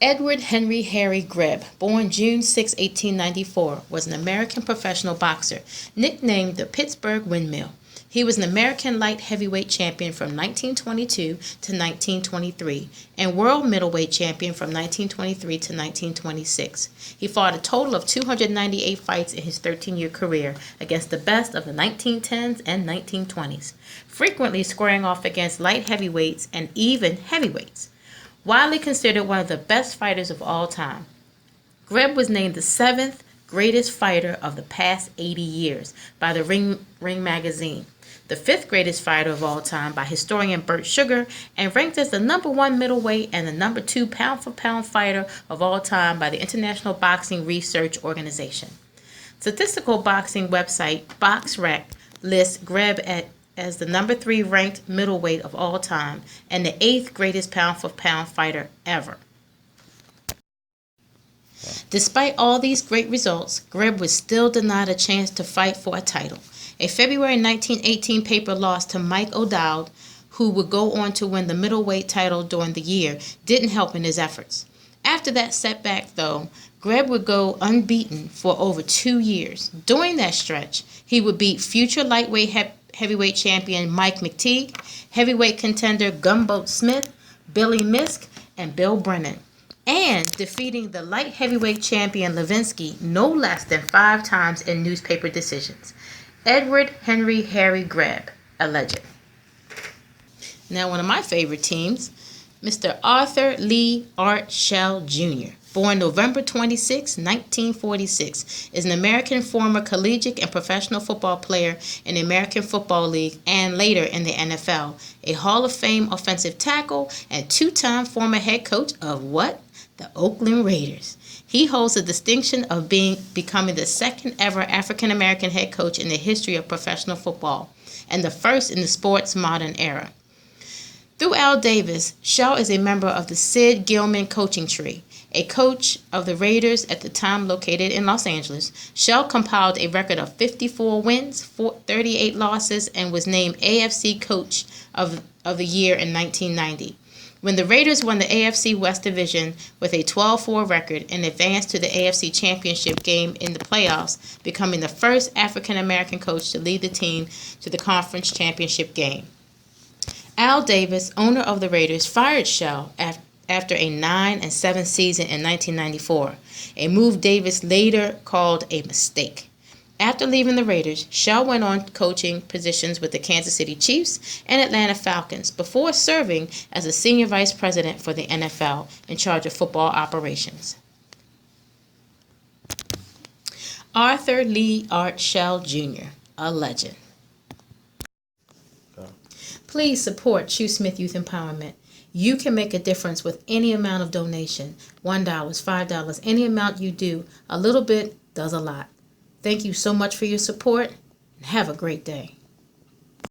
Edward Henry Harry Greb, born June 6, 1894, was an American professional boxer, nicknamed the Pittsburgh Windmill. He was an American light heavyweight champion from 1922 to 1923 and world middleweight champion from 1923 to 1926. He fought a total of 298 fights in his 13-year career against the best of the 1910s and 1920s, frequently squaring off against light heavyweights and even heavyweights. Widely considered one of the best fighters of all time, Greb was named the seventh greatest fighter of the past 80 years by the Ring magazine, the fifth greatest fighter of all time by historian Bert Sugar, and ranked as the number one middleweight and the number two pound-for-pound fighter of all time by the International Boxing Research Organization. Statistical boxing website BoxRec lists Greb as the number three ranked middleweight of all time and the eighth greatest pound-for-pound fighter ever. Despite all these great results, Greb was still denied a chance to fight for a title. A February 1918 paper loss to Mike O'Dowd, who would go on to win the middleweight title during the year, didn't help in his efforts. After that setback, though, Greb would go unbeaten for over 2 years. During that stretch, he would beat future lightweight heavyweight champion Mike McTeague, heavyweight contender Gumboat Smith, Billy Misk, and Bill Brennan, and defeating the light heavyweight champion Levinsky no less than 5 times in newspaper decisions. Edward Henry Harry Greb, a legend. Now, one of my favorite teams, Mr. Arthur Lee Art Shell Jr., born November 26, 1946, is an American former collegiate and professional football player in the American Football League and later in the NFL, a Hall of Fame offensive tackle and 2-time former head coach of what? The Oakland Raiders. He holds the distinction of becoming the second ever African American head coach in the history of professional football and the first in the sport's modern era. Through Al Davis, Shell is a member of the Sid Gilman coaching tree. A coach of the Raiders at the time located in Los Angeles, Shell compiled a record of 54 wins, 38 losses, and was named AFC Coach of the Year in 1990. When the Raiders won the AFC West Division with a 12-4 record and advanced to the AFC Championship game in the playoffs, becoming the first African American coach to lead the team to the conference championship game. Al Davis, owner of the Raiders, fired Shell after a 9-7 season in 1994, a move Davis later called a mistake. After leaving the Raiders, Shell went on coaching positions with the Kansas City Chiefs and Atlanta Falcons before serving as a senior vice president for the NFL in charge of football operations. Arthur Lee Art Shell Jr., a legend. Please support Choo Smith Youth Empowerment. You can make a difference with any amount of donation, $1, $5, any amount you do. A little bit does a lot. Thank you so much for your support, and have a great day.